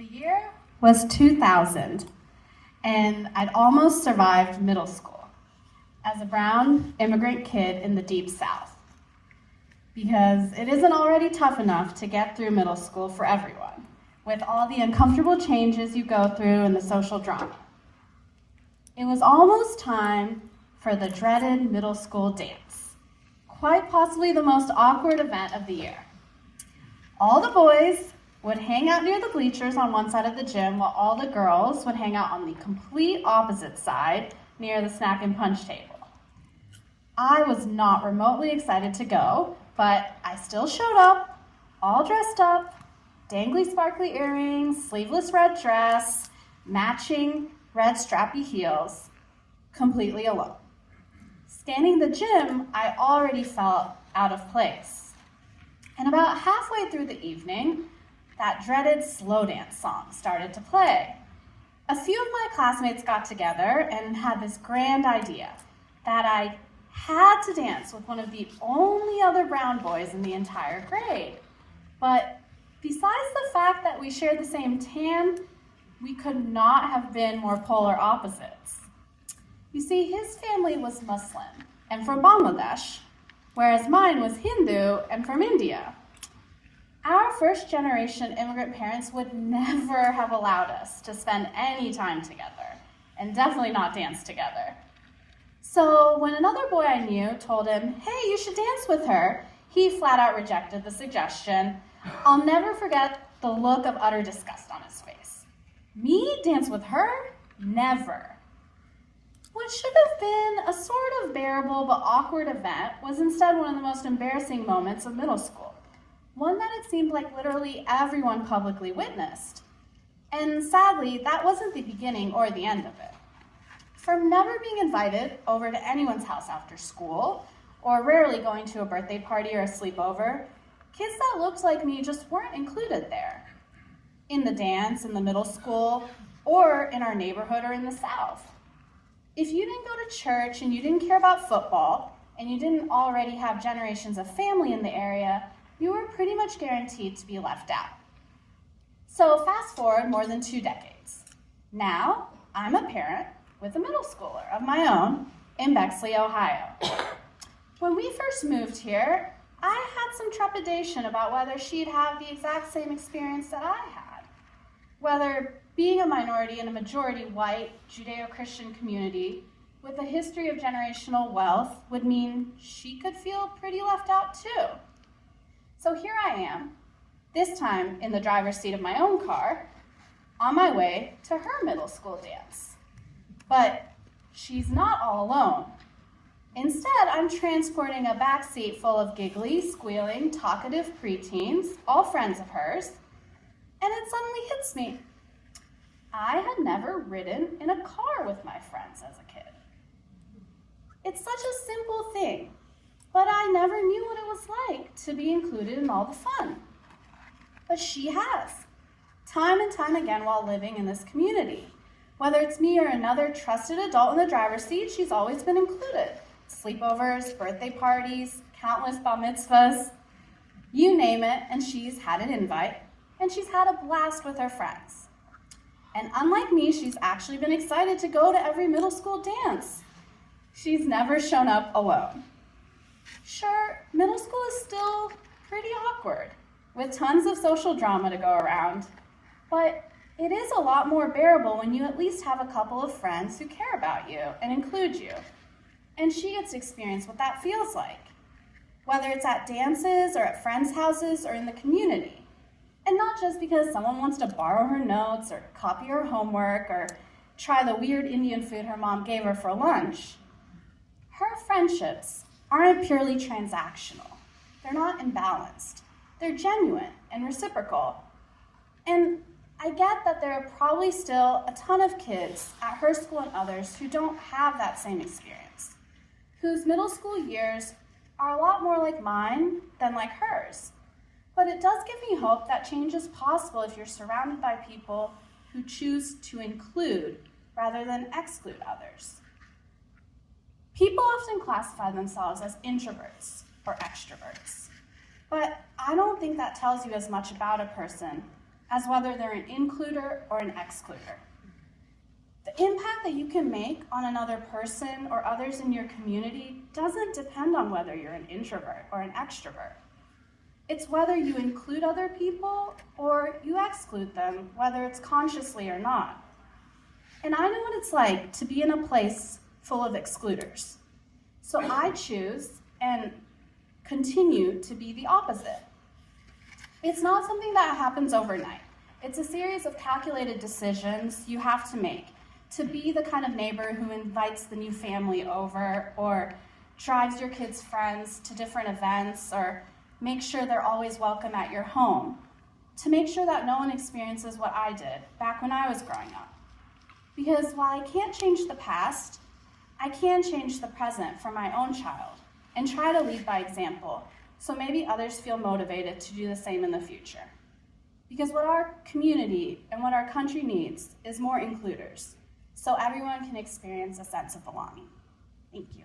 The year was 2000, and I'd almost survived middle school as a brown immigrant kid in the Deep South, because it isn't already tough enough to get through middle school for everyone, with all the uncomfortable changes you go through and the social drama. It was almost time for the dreaded middle school dance, quite possibly the most awkward event of the year. All the boys would hang out near the bleachers on one side of the gym, while all the girls would hang out on the complete opposite side near the snack and punch table. I was not remotely excited to go, but I still showed up, all dressed up, dangly sparkly earrings, sleeveless red dress, matching red strappy heels, completely alone. Scanning the gym, I already felt out of place. And about halfway through the evening, that dreaded slow dance song started to play. A few of my classmates got together and had this grand idea that I had to dance with one of the only other brown boys in the entire grade. But besides the fact that we shared the same tan, we could not have been more polar opposites. You see, his family was Muslim and from Bangladesh, whereas mine was Hindu and from India. Our first-generation immigrant parents would never have allowed us to spend any time together, and definitely not dance together. So when another boy I knew told him, "Hey, you should dance with her," he flat out rejected the suggestion. I'll never forget the look of utter disgust on his face. Me dance with her? Never. What should have been a sort of bearable but awkward event was instead one of the most embarrassing moments of middle school. One that it seemed like literally everyone publicly witnessed. And sadly, that wasn't the beginning or the end of it. From never being invited over to anyone's house after school, or rarely going to a birthday party or a sleepover, kids that looked like me just weren't included there. In the dance, in the middle school, or in our neighborhood or in the South. If you didn't go to church and you didn't care about football, and you didn't already have generations of family in the area, you were pretty much guaranteed to be left out. So fast forward more than 2 decades. Now, I'm a parent with a middle schooler of my own in Bexley, Ohio. When we first moved here, I had some trepidation about whether she'd have the exact same experience that I had. Whether being a minority in a majority white Judeo-Christian community with a history of generational wealth would mean she could feel pretty left out too. So here I am, this time in the driver's seat of my own car, on my way to her middle school dance. But she's not all alone. Instead, I'm transporting a backseat full of giggly, squealing, talkative preteens, all friends of hers, and it suddenly hits me. I had never ridden in a car with my friends as a kid. It's such a simple thing, but I never knew what it was like to be included in all the fun. But she has, time and time again while living in this community. Whether it's me or another trusted adult in the driver's seat, she's always been included. Sleepovers, birthday parties, countless bar mitzvahs, you name it, and she's had an invite, and she's had a blast with her friends. And unlike me, she's actually been excited to go to every middle school dance. She's never shown up alone. Sure, middle school is still pretty awkward, with tons of social drama to go around, but it is a lot more bearable when you at least have a couple of friends who care about you and include you. And she gets to experience what that feels like, whether it's at dances or at friends' houses or in the community. And not just because someone wants to borrow her notes or copy her homework or try the weird Indian food her mom gave her for lunch. Her friendships aren't purely transactional. They're not imbalanced. They're genuine and reciprocal. And I get that there are probably still a ton of kids at her school and others who don't have that same experience, whose middle school years are a lot more like mine than like hers. But it does give me hope that change is possible if you're surrounded by people who choose to include rather than exclude others. People often classify themselves as introverts or extroverts, but I don't think that tells you as much about a person as whether they're an includer or an excluder. The impact that you can make on another person or others in your community doesn't depend on whether you're an introvert or an extrovert. It's whether you include other people or you exclude them, whether it's consciously or not. And I know what it's like to be in a place full of excluders. So I choose and continue to be the opposite. It's not something that happens overnight. It's a series of calculated decisions you have to make to be the kind of neighbor who invites the new family over or drives your kids' friends to different events or makes sure they're always welcome at your home, to make sure that no one experiences what I did back when I was growing up. Because while I can't change the past, I can change the present for my own child and try to lead by example so maybe others feel motivated to do the same in the future. Because what our community and what our country needs is more includers, so everyone can experience a sense of belonging. Thank you.